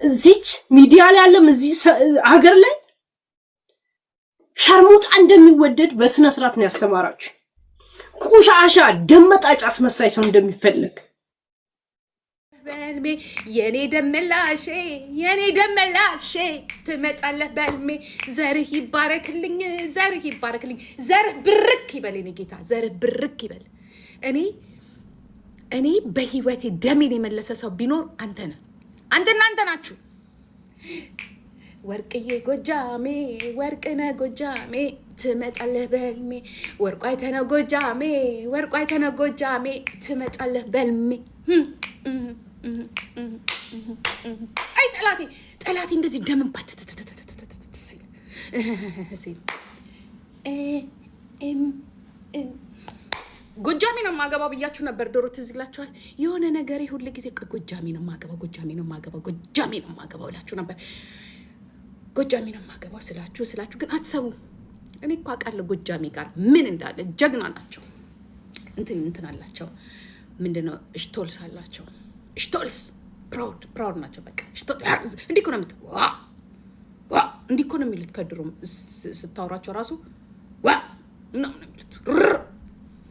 እዚች ሚዲያ ላይ ያለም እዚህ ሀገር ላይ ሸርሙጣ እንደሚወደድ በስነ ስርዓት ነው ያስተማራችሁ። ቁሻሻ ደመጣጭ አስመሳይ ሰው እንደሚፈልግ በልሜ የኔ ደመላሼ ትመጣለህ በልሜ ዘርህ ይባረክልኝ ዘርህ ብርክ ይበል የኔ ጌታ ዘርህ ብርክ ይበል። እኔ በህይወቴ ደሜን የመለሰ ሰው ቢኖር አንተና አንተ ናችሁ። ወርቅዬ ጎጃሜ ወርቅነህ ጎጃሜ ትመጣለህ በልሜ ወርቁ አይተነህ ጎጃሜ ትመጣለህ በልሜ። አይ ጠላቴ እንደዚህ ደምን ጎጃሜ ነው ማገባው ብያችሁ ነበር። ዶሮ ትዝ ይላችኋል። የሆነ ነገር ሁሉ ጊዜ ጎጃሜ ነው ማገባው እላችሁ ነበር። ጎጃሜ ነው ማገባው ስላችሁ ግን አትሰሙ። እኔ እኮ አውቃለሁ ጎጃሜ ጋር ምን እንዳለ። ጀግና ናቸው። እንትን አላቸው። ምንድነው ሽቶልስ አላቸው። ሽቶልስ ፕራውድ ናቸው። በቃ ሽቶልስ እንዲህ እኮ ነው እንዲህ እኮ ነው የሚሉት። ከድሮም ስታወራቸው ራሱ ምናምን ነው የሚሉት።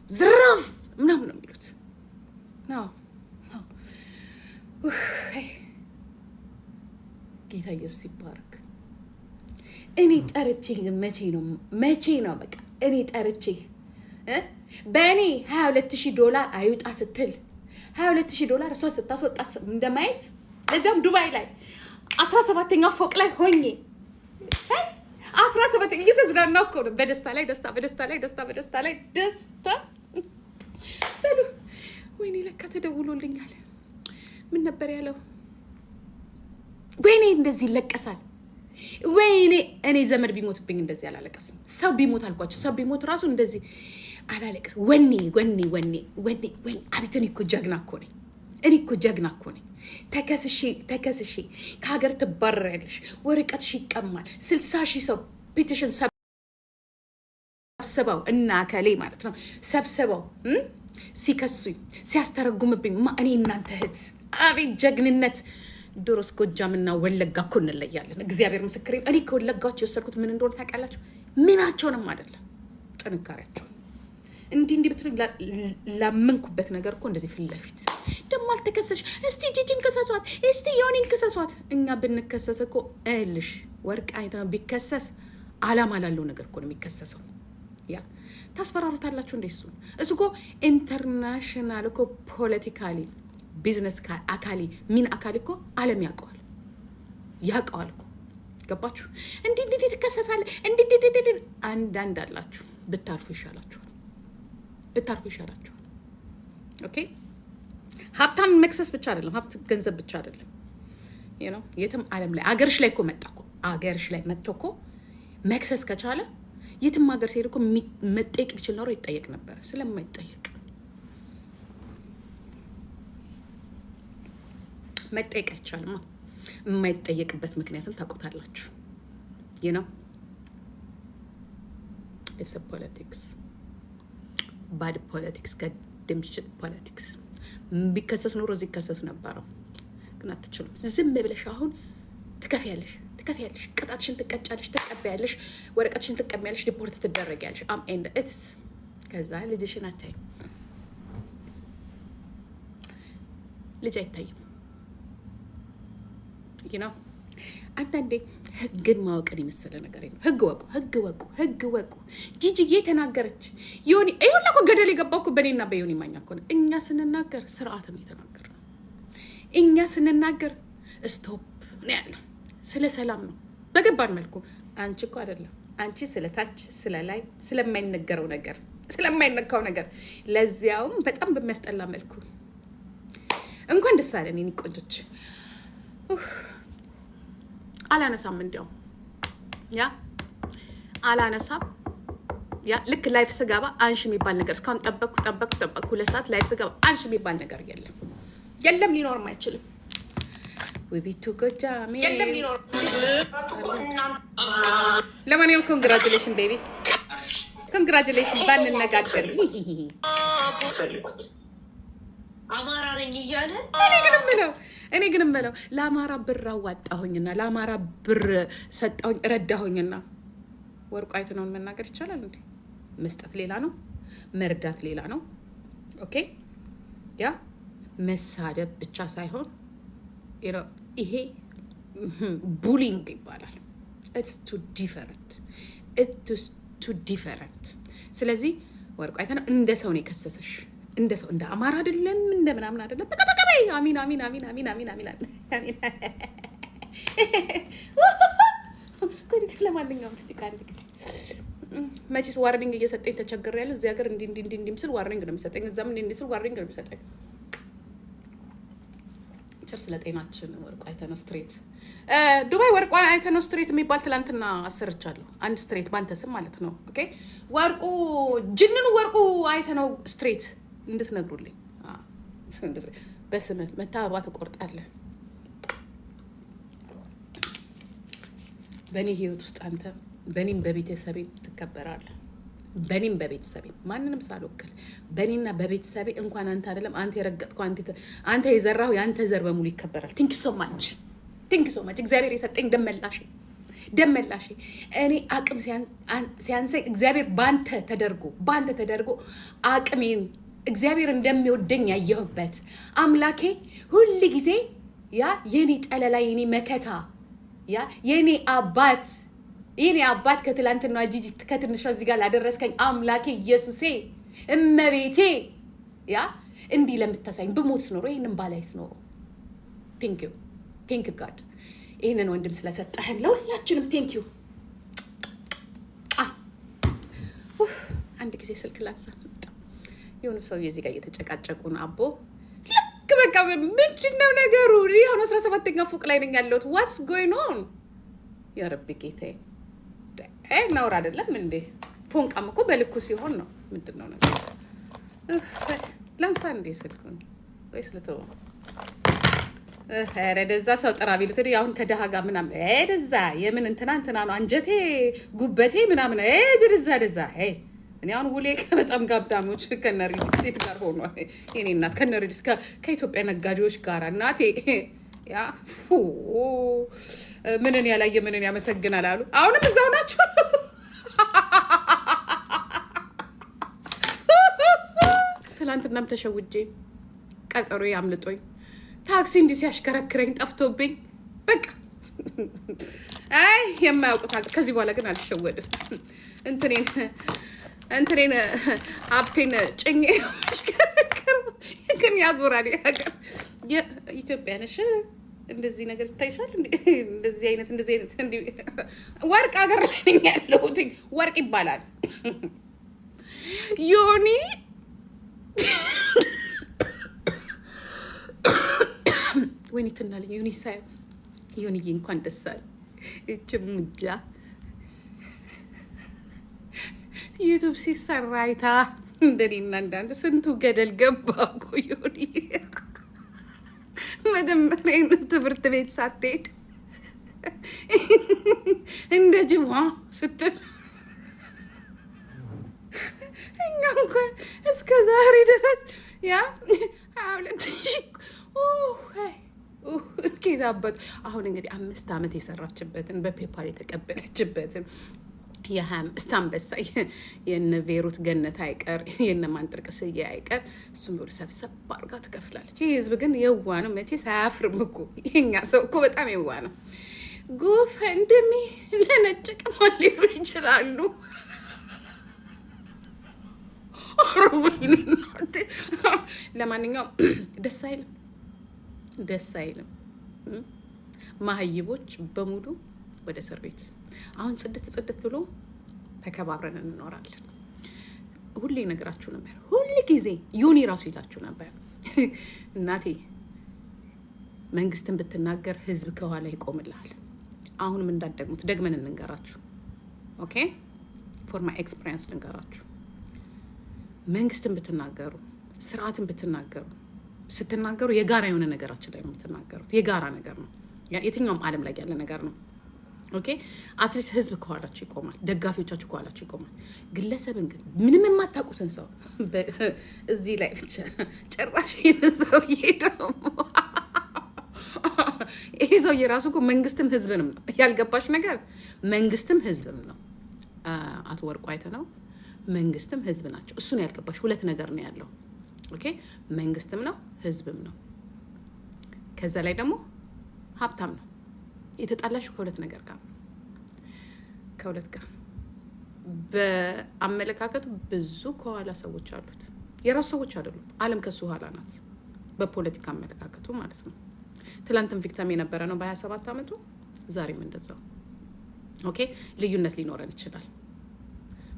ዝራፍ ምናምን ነው የሚሉት። ጌታ ኢየሱስ ይባረክ። እኔ ጠርቼ ግን መቼ ነው በቃ እኔ ጠርቼ በእኔ $22,000 አይውጣ ስትል $22,000 እሷን ስታስወጣት እንደማየት ለዚያም ዱባይ ላይ 17ኛው ፎቅ ላይ ሆኜ 17 እየተዝናናሁ እኮ ነው። በደስታ ላይ ደስታ ወይኔ ለካ ተደውሎልኛል። ምን ነበር ያለው? ወይኔ እንደዚህ ይለቀሳል። ወይኔ እኔ ዘመድ ቢሞትብኝ እንደዚህ አላለቀስም። ሰው ቢሞት አልኳቸው። ሰው ቢሞት ራሱ እንደዚህ አላለቀስም። ወኔ አቤት! እኔ እኮ ጀግና እኮ ነኝ። ተከስሼ ከሀገር ትባረሪያለሽ፣ ወረቀትሽ ይቀማል። 60,000 ሰው ፔቲሽን ሰብስበው እና ከሌ ማለት ነው ሰብስበው ሲከሱኝ ሲያስተረጉምብኝ እኔ እናንተ እህት አቤት ጀግንነት! ድሮስ ጎጃምና ወለጋ እኮ እንለያለን። እግዚአብሔር ምስክሬ። እኔ ከወለጋዎች የወሰድኩት ምን እንደሆነ ታውቃላችሁ? ምናቸውንም አይደለም ጥንካሬያቸው። እንዲህ ብትሉኝ ላመንኩበት ነገር እኮ እንደዚህ ፊት ለፊት ደግሞ አልተከሰሽ። እስቲ ጂጂን ከሰሷት፣ እስቲ ዮኒን ከሰሷት። እኛ ብንከሰስ እኮ እልሽ ወርቅ አይተ ነው ቢከሰስ አላማ ላለው ነገር እኮ ነው የሚከሰሰው። ያ ታስፈራሩታላችሁ እንደ እሱ እኮ ኢንተርናሽናል እኮ ፖለቲካሊ ቢዝነስ አካሊ ሚን አካሊ እኮ ዓለም ያውቀዋል እኮ ገባችሁ? እንዲህ ትከሰሳለ። እንዲህ አንዳንድ አላችሁ ብታርፉ ይሻላችኋል። ኦኬ ሀብታም መክሰስ ብቻ አይደለም፣ ሀብት ገንዘብ ብቻ አይደለም። የትም ዓለም ላይ አገርሽ ላይ እኮ መጥቶ እኮ መክሰስ ከቻለ የትም ሀገር ሲሄድ እኮ መጠየቅ ቢችል ኖሮ ይጠየቅ ነበር። ስለማይጠየቅ መጠየቅ አይቻልም። የማይጠየቅበት ምክንያትን ታውቁታላችሁ። it's a politics, bad politics, goddamn shit politics። ቢከሰስ ኖሮ እዚህ ከሰስ ነበረው፣ ግን አትችሉም። ዝም ብለሽ አሁን ትከፍያለሽ፣ ቅጣትሽን ትቀጫለሽ፣ ትቀበያለሽ፣ ወረቀትሽን ትቀበያለሽ፣ ሪፖርት ትደረጊያለሽ። ኤንድ ኢትስ ከዛ ልጅሽን አታይም። ልጅ አይታይም። አንዳንዴ ህግን ማወቅን የመሰለ ነገር ነው። ህግ ወቁ። ጂጂዬ ተናገረች። ዮኒ ይሁን እኮ ገደል የገባው እኮ በእኔና በዮኒ ማኛ እኮ ነው። እኛ ስንናገር ስርዓት ነው የተናገርነው። እኛ ስንናገር ስቶፕ ነው ያለው። ስለ ሰላም ነው በገባን መልኩ። አንቺ እኮ አይደለም፣ አንቺ ስለ ታች ስለ ላይ ስለማይነገረው ነገር ስለማይነካው ነገር ለዚያውም በጣም በሚያስጠላ መልኩ እንኳን ደስ አለን የኔ ቆንጆች። አላነሳም እንዲያው አላነሳም። ልክ ላይፍ ስገባ አንሽ የሚባል ነገር እስካሁን ጠበቅኩ 2 ሰዓት ላይፍ ስገባ አንሽ የሚባል ነገር የለም ሊኖርም አይችልም። ውቢቱ ጎጃሜ የለም ሊኖር። ለማንኛውም ኮንግራቹሌሽን ቤቢ፣ ኮንግራቹሌሽን። ባንነጋገር አማራ ነኝ እያለ እኔ ግን እምለው ለአማራ ብር አዋጣሁኝና ለአማራ ብር ሰጣሁኝ ረዳሁኝና ወርቁ አይተነውን መናገር ይቻላል እንዴ? መስጠት ሌላ ነው፣ መርዳት ሌላ ነው። ኦኬ ያ መሳደብ ብቻ ሳይሆን ይሄ ቡሊንግ ይባላል። ኢትስ ቱ ዲፈረንት። ስለዚህ ወርቁ አይተነው እንደ ሰው ነው የከሰሰሽ፣ እንደ ሰው እንደ አማራ አይደለም፣ እንደ ምናምን አይደለም። በቃ አሚን አሚን አሚን አሚን አሚን አሚን አሚን። ለማንኛውም እስቲ ካንድ ጊዜ መቼስ ዋርኒንግ እየሰጠኝ ተቸግሬያለሁ። እዚህ ሀገር እንዲህ ስል ዋርኒንግ ነው የሚሰጠኝ፣ እዛም እንዲህ ስል ዋርኒንግ ነው የሚሰጠኝ። ቸር ስለጤናችን ወርቁ አይተነው ስትሬት ዱባይ ወርቁ አይተነው ስትሬት የሚባል ትላንትና አሰርቻለሁ። አንድ ስትሬት ባንተ ስም ማለት ነው። ኦኬ ወርቁ ጅንኑ ወርቁ አይተነው ስትሬት እንድትነግሩልኝ በስምህ መታበባ ትቆርጣለህ። በእኔ ህይወት ውስጥ አንተ በእኔም በቤተሰቤ ትከበራለህ። በእኔም በቤተሰቤ ማንንም ሳልወክል በእኔና በቤተሰቤ እንኳን አንተ አይደለም አንተ የረገጥከው አንተ የዘራው የአንተ ዘር በሙሉ ይከበራል። ቲንክ ሶ ማች እግዚአብሔር የሰጠኝ ደመላሽ እኔ አቅም ሲያንሰኝ እግዚአብሔር ባንተ ተደርጎ አቅሜን እግዚአብሔር እንደሚወደኝ ያየሁበት አምላኬ ሁሉ ጊዜ ያ የኔ ጠለላ የኔ መከታ ያ የኔ አባት ከትላንትና ጂጂ ከትንሿ እዚህ ጋር ላደረስከኝ አምላኬ ኢየሱሴ እመቤቴ ያ እንዲህ ለምታሳይኝ ብሞት ኖሮ ይሄንን ባላይስ ኖሮ ቴንክ ጋድ ይሄንን ወንድም ስለሰጠህን ለሁላችንም ቴንክ ዩ። አንድ ጊዜ ስልክ ላንሳ። የሆኑ ሰው እዚህ ጋር እየተጨቃጨቁ ነው። አቦ ልክ በቃ ምንድነው ነገሩ? አሁን 17ኛ ፎቅ ላይ ነኝ ያለሁት። ዋትስ ጎይንግ ኦን? ያ ረቢ ጌታዬ ነውር አይደለም እንዴ? ፎንቃም እኮ በልኩ ሲሆን ነው። ምንድነው ነገር? ላንሳ እንዴ ስልኩን ወይስ ልተው? ደዛ ሰው ጥራ ቢሉት አሁን ከደሃ ጋር ምናምን ደዛ የምን እንትና ነው አንጀቴ ጉበቴ ምናምን ደዛ እኔ አሁን ውሌ በጣም ጋብዳሞች ከነሪል ስቴት ጋር ሆኗል። የኔ እናት ከነሪል ከኢትዮጵያ ነጋዴዎች ጋር እናቴ ያ ምንን ያላየ ምንን ያመሰግናል አሉ። አሁንም እዛው ናቸው። ትላንትናም ተሸውጄ ቀጠሮ አምልጦኝ ታክሲ እንዲህ ሲያሽከረክረኝ ጠፍቶብኝ በቃ የማያውቁት ከዚህ በኋላ ግን አልሸወድም። እንትኔን አፔን ጭኜ ግን ያዞራል። ኢትዮጵያ ነሽ እንደዚህ ነገር ይታይሻል። እንደዚህ አይነት ወርቅ ሀገር ላይ ነኝ ያለሁት። ወርቅ ይባላል ዮኒ ወይኔ ትናለኝ ዮኒ ሳይ ዮኒዬ እንኳን ደስ አለ። እቺ ሙጃ ዩቱብ ሲሰራ አይታ እንደኔና እንዳንተ ስንቱ ገደል ገባ እኮ ዮኒ። መጀመሪያ ትምህርት ቤት ሳትሄድ እንደ ጅዋ ስትል እኛ እንኳን እስከ ዛሬ ድረስ ያ ኬዛበት አሁን እንግዲህ 5 ዓመት የሰራችበትን በፔፓል የተቀበለችበትን የ25 አንበሳ የነ ቤሩት ገነት አይቀር የነ ማንጥርቅስዬ አይቀር እሱም ብሎ ሰብሰብ አድርጋ ትከፍላለች። ይህ ህዝብ ግን የዋ ነው። መቼ ሳያፍርም እኮ የኛ ሰው እኮ በጣም የዋ ነው። ጎፈንድሚ ለነጭ ቅማል ሊሉ ይችላሉ። ለማንኛውም ደስ አይልም። ማህይቦች በሙሉ ወደ እስር ቤት አሁን ጽድት ብሎ ተከባብረን እንኖራለን። ሁሌ ነገራችሁ ነበር። ሁሌ ጊዜ ዩኒ ራሱ ይላችሁ ነበር እናቴ መንግስትን ብትናገር ህዝብ ከኋላ ይቆምልሃል። አሁንም እንዳትደግሙት ደግመን እንንገራችሁ። ኦኬ ፎር ማይ ኤክስፒሪየንስ ልንገራችሁ። መንግስትን ብትናገሩ ስርዓትን ስትናገሩ የጋራ የሆነ ነገራችን ላይ ነው የምትናገሩት። የጋራ ነገር ነው። የትኛውም ዓለም ላይ ያለ ነገር ነው። ኦኬ አትሊስት ህዝብ ከኋላችሁ ይቆማል፣ ደጋፊዎቻችሁ ከኋላችሁ ይቆማል። ግለሰብን ግን ምንም የማታውቁትን ሰው እዚህ ላይ ብቻ ጭራሽ ሰው ይሄደው ይሄ ሰው የራሱ እኮ መንግስትም ህዝብንም ነው። ያልገባሽ ነገር መንግስትም ህዝብም ነው። አቶ ወርቁ አይተነው መንግስትም ህዝብ ናቸው። እሱን ያልገባሽ ሁለት ነገር ነው ያለው። ኦኬ መንግስትም ነው ህዝብም ነው። ከዛ ላይ ደግሞ ሀብታም ነው። የተጣላሽው ከሁለት ነገር ጋር ከሁለት ጋር በአመለካከቱ ብዙ ከኋላ ሰዎች አሉት። የራሱ ሰዎች አይደሉም። ዓለም ከሱ ኋላ ናት በፖለቲካ አመለካከቱ ማለት ነው። ትላንትም ቪክቲም የነበረ ነው በ27 ዓመቱ ዛሬም እንደዛው። ኦኬ ልዩነት ሊኖረን ይችላል።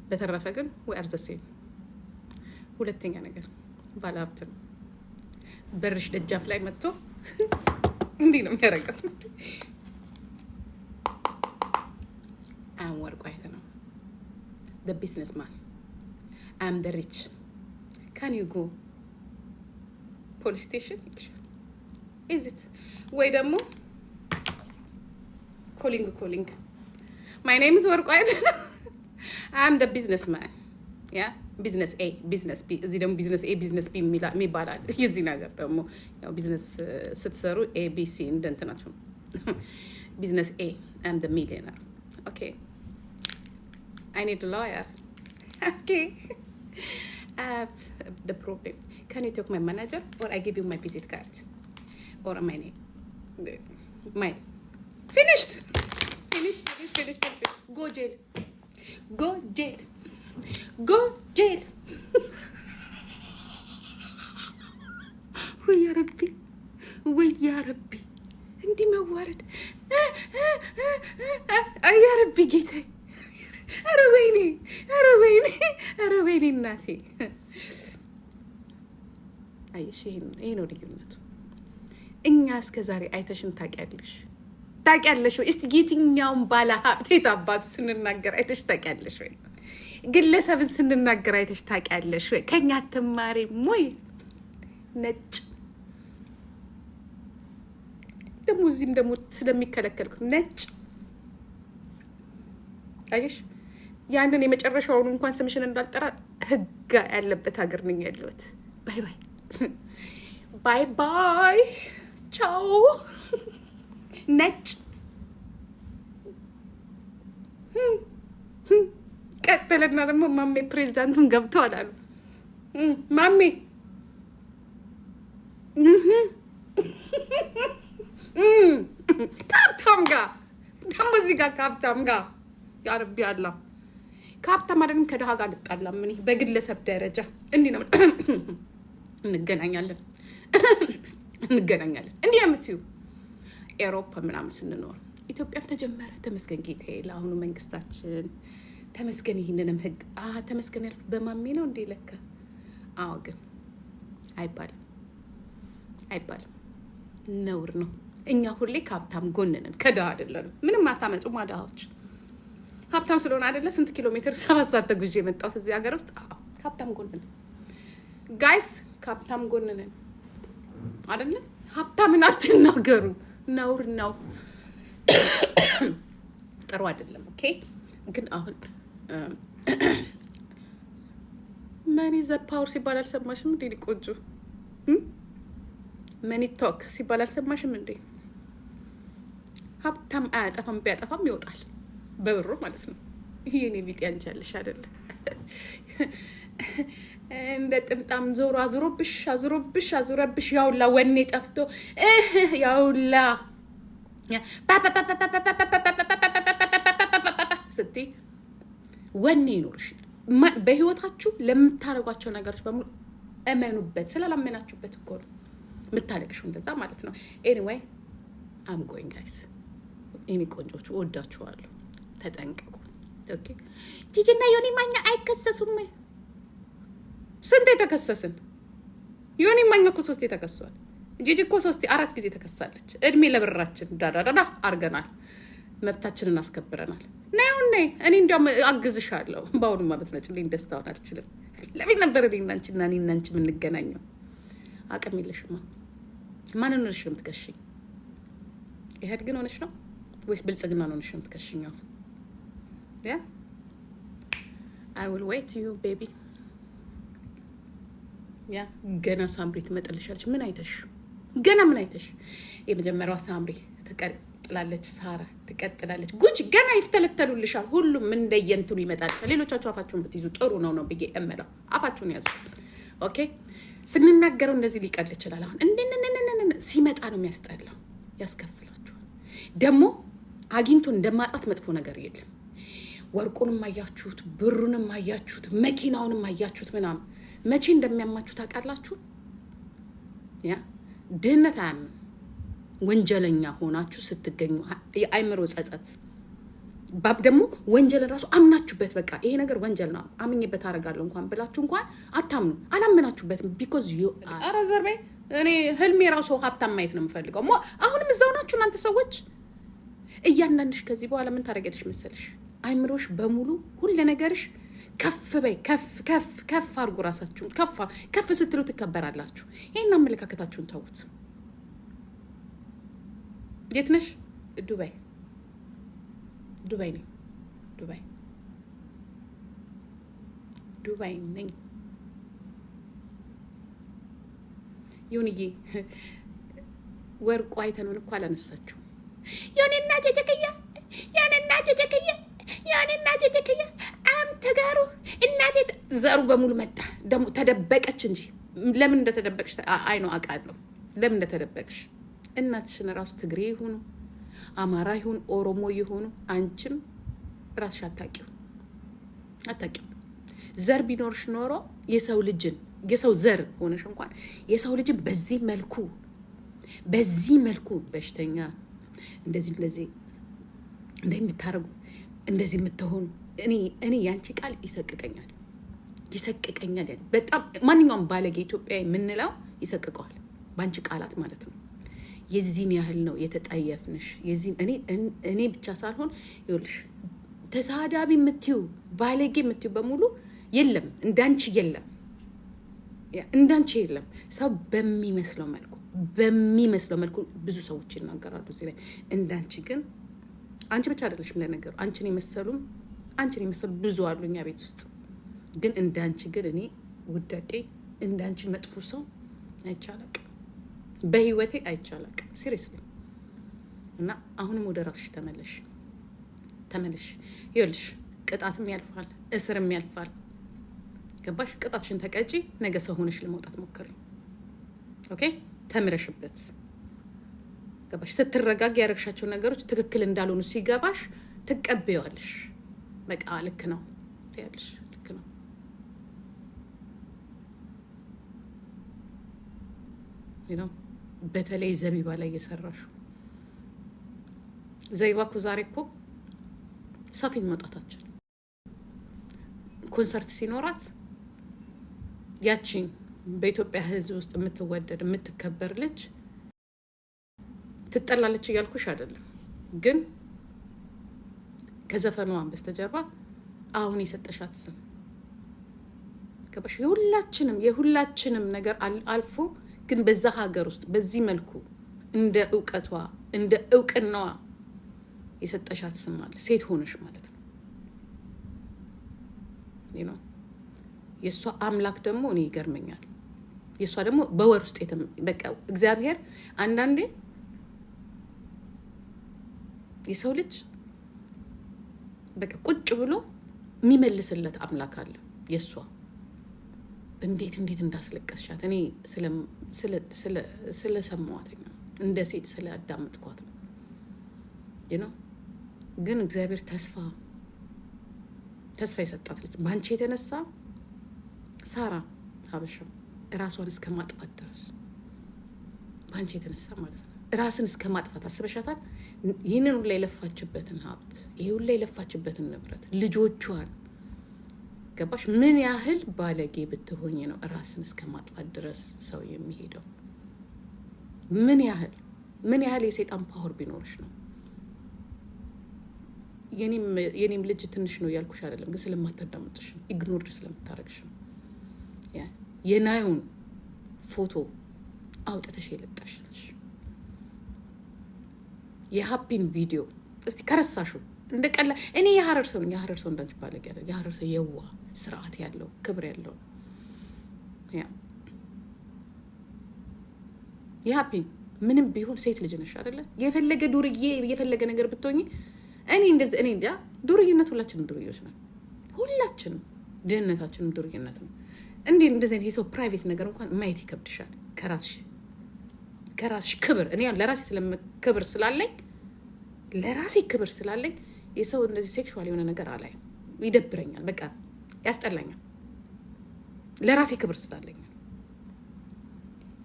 በተረፈ ግን we are the same። ሁለተኛ ነገር ባለሀብት ነው። በርሽ ደጃፍ ላይ መጥቶ እንዲህ ነው የሚያደርገው። I'm ወርቁ አይተነው the businessman I'm the rich can you go police station is it ወይ ደግሞ calling my name is ወርቁ አይተነው I'm the businessman yeah business A business B እዚህ ደግሞ business A business B የሚባላል። የዚህ ነገር ደግሞ ያው ቢዝነስ ስትሰሩ A B C እንደንትናችሁ business A I'm the millionaire okay I need a lawyer okay I have the problem can you talk my manager or I give you my visit card or my name my finished go jail ويا ربي እንዲህ መዋረድ ያ ረቢ ጌታዬ ኧረ ወይኔ እናቴ አየሽ ይሄ ነው ልዩነቱ። እኛ እስከ ዛሬ አይተሽን ታውቂያለሽ ወይ? እስቲ የትኛውን ባለሀብት የታባቱ ስንናገር አይተሽ ታውቂያለሽ ወይ? ግለሰብን ስንናገር አይተሽ ታውቂያለሽ ወይ? ከኛ አትማሪም ወይ? ነጭ ደግሞ እዚህም ደግሞ ስለሚከለከልኩ ነጭ አየሽ ያንን የመጨረሻውን እንኳን ስምሽን እንዳልጠራ ህግ ያለበት ሀገር ነኝ ያለሁት። ባይ ቻው ነጭ ቀጠለና ደግሞ ማሜ ፕሬዝዳንቱን ገብተዋል አሉ። ማሜ ከሀብታም ጋር ደግሞ እዚህ ጋር ከሀብታም ጋር ያረቢ አላ ከሀብታም አይደለም ከድሃ ጋር ልጣላም። ምን በግለሰብ ደረጃ እንዲህ ነው እንገናኛለን እንዲህ የምትዩ ኤሮፓ ምናምን ስንኖር ኢትዮጵያም ተጀመረ። ተመስገን ጌታዬ ለአሁኑ መንግስታችን ተመስገን። ይህንንም ህግ ተመስገን ያልኩት በማሜ ነው እንዴ ለካ። አዎ ግን አይባልም ነውር ነው። እኛ ሁሌ ከሀብታም ጎን ነን፣ ከድሃ አይደለንም። ምንም አታመጡም ድሃዎች። ሀብታም ስለሆነ አይደለ ስንት ኪሎ ሜትር 7 ሰዓት ተጉዤ የመጣሁት እዚህ ሀገር ውስጥ። ከሀብታም ጎን ነን ጋይስ፣ ከሀብታም ጎን ነን አይደለ? ሀብታምን አትናገሩ፣ ነውር ነው፣ ጥሩ አይደለም። ኦኬ ግን አሁን መኒ ዘ ፓወር ሲባል አልሰማሽም እንዴ? ቆንጆ መኒ ቶክ ሲባል አልሰማሽም እንዴ? ሀብታም አያጠፋም፣ ቢያጠፋም ይወጣል በብሩ ማለት ነው። ይሄ እኔ ቢጤ አንቻለሽ አይደለ? እንደ ጥምጣም ዞሮ አዙሮብሽ ያውላ ወኔ ጠፍቶ ያውላ ስትይ ወኔ ይኖርሽ። በህይወታችሁ ለምታደርጓቸው ነገሮች በሙሉ እመኑበት። ስላላመናችሁበት እኮ ነው የምታለቅሽው እንደዛ ማለት ነው። ኤኒዌይ አም ጎይንግ ጋይስ። እኔ ቆንጆቹ ወዳችኋለሁ፣ ተጠንቀቁ። ኦኬ ጂጂና ዮኒ ማኛ አይከሰሱም። ስንት የተከሰስን? ዮኒ ማኛ እኮ 3 ተከሷል። ጂጂ እኮ 4 ጊዜ ተከሳለች። እድሜ ለብራችን ዳዳዳዳ አርገናል፣ መብታችንን አስከብረናል። ነይ እኔ እንዲያውም አግዝሻለሁ። በአሁኑ ማለት ነጭልኝ ደስታውን አልችልም። ለምን ነበር እኔና አንቺ የምንገናኘው? አቅም የለሽማ። ማንን ሆነሽ ነው የምትከሽኝ? ኢህአዴግን ሆነሽ ነው? ወይስ ብልጽግና ነው ነሽ የምትከሽኛው? ያ I will wait you baby ያ ገና ሳምሪ ትመጣልሻለች። ምን አይተሽ ገና ምን አይተሽ? የመጀመሪያዋ ሳምሪ ትቀጥላለች፣ ሳራ ትቀጥላለች። ጉቺ ገና ይፍተለተሉልሻል። ሁሉም እንደየንትኑ ይመጣል። ሌሎቻችሁ አፋችሁን ብትይዙ ጥሩ ነው ብዬ እምለው። አፋችሁን ያዙ። ኦኬ ስንናገረው እንደዚህ ሊቀል ይችላል። አሁን እንደነነነነ ሲመጣ ነው የሚያስጠላው። ያስከፍላችኋል። ደግሞ አግኝቶ እንደማጣት መጥፎ ነገር የለም። ወርቁንም አያችሁት፣ ብሩንም አያችሁት፣ መኪናውንም አያችሁት ምናምን መቼ እንደሚያማችሁ ታውቃላችሁ? ያ ድህነት አያምም። ወንጀለኛ ሆናችሁ ስትገኙ የአይምሮ ጸጸት ደግሞ ወንጀል ራሱ አምናችሁበት በቃ ይሄ ነገር ወንጀል ነው አምኜበት አደርጋለሁ እንኳን ብላችሁ እንኳን አታምኑ። አላመናችሁበትም ቢኮዝ ዩ አረ ዘርቤ እኔ ህልሜ ራሱ ሀብታም ማየት ነው የምፈልገው። አሁንም እዛው ናችሁ እናንተ ሰዎች። እያንዳንድሽ ከዚህ በኋላ ምን ታደርጊያለሽ መሰለሽ? አይምሮሽ በሙሉ ሁሉ ነገርሽ ከፍ በይ፣ ከፍ ከፍ ከፍ አድርጉ። ራሳችሁን ከፍ ስትሉ ትከበራላችሁ። ይሄን አመለካከታችሁን ተውት። የት ነሽ? ዱባይ ነኝ። ዱባይ ነኝ። ይሁንዬ ወርቁ አይተነውን እኮ አላነሳችሁ። ያኔና ጀጀከያ ተጋሩ እናቴ ዘሩ በሙሉ መጣ። ደግሞ ተደበቀች እንጂ ለምን እንደተደበቅሽ አይኖ አውቃለሁ። ለምን እንደተደበቅሽ እናትሽን ራሱ ትግሬ ይሁኑ አማራ ይሁን ኦሮሞ ይሁኑ አንቺም ራስሽ አታውቂው። ዘር ቢኖርሽ ኖሮ የሰው ዘር ሆነሽ እንኳን የሰው ልጅን በዚህ መልኩ በሽተኛ እንደዚህ እንደምታረጉ እንደዚህ የምትሆኑ እኔ ያንቺ ቃል ይሰቅቀኛል። በጣም ማንኛውም ባለጌ ኢትዮጵያ የምንለው ይሰቅቀዋል ባንቺ ቃላት ማለት ነው። የዚህን ያህል ነው የተጠየፍንሽ። እኔ ብቻ ሳልሆን ይኸውልሽ ተሳዳቢ የምትዩ ባለጌ የምትዩ በሙሉ የለም፣ እንዳንቺ የለም። ሰው በሚመስለው መልኩ ብዙ ሰዎች ይናገራሉ እዚህ ላይ። እንዳንቺ ግን አንቺ ብቻ አይደለሽም ለነገሩ። አንቺን የመሰሉ ብዙ አሉ እኛ ቤት ውስጥ። ግን እንዳንቺ ግን እኔ ውዳቄ እንዳንቺ መጥፎ ሰው አይቻላቅ በህይወቴ አይቻላቅ ሲሪየስሊ። እና አሁንም ወደ ራስሽ ተመለሽ። ይኸውልሽ ቅጣትም ያልፋል፣ እስርም ያልፋል። ገባሽ? ቅጣትሽን ተቀጪ። ነገ ሰው ሆነሽ ለመውጣት ሞክሪ። ኦኬ ተምረሽበት ገባሽ? ስትረጋግ ያረግሻቸው ነገሮች ትክክል እንዳልሆኑ ሲገባሽ ትቀበያለሽ። በቃ ልክ ነው ትያለሽ። ልክ ነው። በተለይ ዘቢባ ላይ እየሰራሹ ዘቢባ እኮ ዛሬ እኮ ሰፊን መውጣታችን ኮንሰርት ሲኖራት ያቺን በኢትዮጵያ ሕዝብ ውስጥ የምትወደድ የምትከበር ልጅ ትጠላለች እያልኩሽ አይደለም፣ ግን ከዘፈኗ በስተጀርባ አሁን የሰጠሻት ስም ገባሽ? የሁላችንም ነገር አልፎ ግን በዛ ሀገር ውስጥ በዚህ መልኩ እንደ እውቀቷ እንደ እውቅናዋ የሰጠሻት ስም አለ። ሴት ሆነሽ ማለት ነው። የእሷ አምላክ ደግሞ እኔ ይገርመኛል። የእሷ ደግሞ በወር ውስጥ በቃ እግዚአብሔር አንዳንዴ የሰው ልጅ በቃ ቁጭ ብሎ የሚመልስለት አምላክ አለ። የእሷ እንዴት እንዳስለቀስሻት እኔ ስለሰማዋት እንደ ሴት ስለአዳመጥኳት ግን እግዚአብሔር ተስፋ የሰጣት ልጅ በአንቺ የተነሳ ሳራ ሀበሻው ራሷን እስከ ማጥፋት ድረስ በአንቺ የተነሳ ማለት ነው። ራስን እስከ ማጥፋት አስበሻታል። ይህንን ሁላ የለፋችበትን ሀብት፣ ይሄ ሁላ የለፋችበትን ንብረት፣ ልጆቿን ገባሽ? ምን ያህል ባለጌ ብትሆኝ ነው ራስን እስከ ማጥፋት ድረስ ሰው የሚሄደው? ምን ያህል የሰይጣን ፓወር ቢኖርሽ ነው? የኔም ልጅ ትንሽ ነው ያልኩሽ አይደለም፣ ግን ስለማታዳምጥሽ ነው፣ ኢግኖርድ ስለምታረግሽ ነው። የናዩን ፎቶ አውጥተሽ የለጠፍሽ የሀፒን ቪዲዮ እስቲ ከረሳሹ እንደቀላ እኔ የሐረር ሰው ነኝ። የሐረር ሰው እንዳንቺ ባለጌ አይደል። የሐረር ሰው የዋ ስርዓት ያለው ክብር ያለው ያ ያፒ ምንም ቢሆን ሴት ልጅ ነሽ አይደለ? የፈለገ ዱርዬ የፈለገ ነገር ብትሆኚ እኔ እንደዚህ እኔ እንጃ ዱርዬነት ሁላችንም ዱርዬዎች ነን። ሁላችንም ድህነታችንም ዱርዬነት ነው። እንደዚህ አይነት የሰው ፕራይቬት ነገር እንኳን ማየት ይከብድሻል። ከራስሽ ክብር እኔ ለራሴ ክብር ስላለኝ የሰው እንደዚህ ሴክሹዋል የሆነ ነገር አላየም። ይደብረኛል፣ በቃ ያስጠላኛል። ለራሴ ክብር ስላለኝ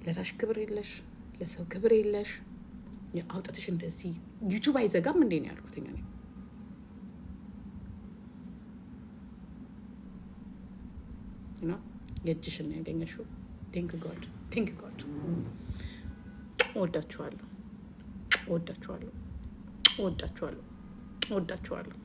ለራስሽ ክብር የለሽ፣ ለሰው ክብር የለሽ። አውጥተሽ እንደዚህ ዩቲዩብ አይዘጋም እንዴ ነው ያልኩት እኔ ነው የእጅሽን ያገኘሽው። ቴንክ ጋድ ወዳችኋለሁ።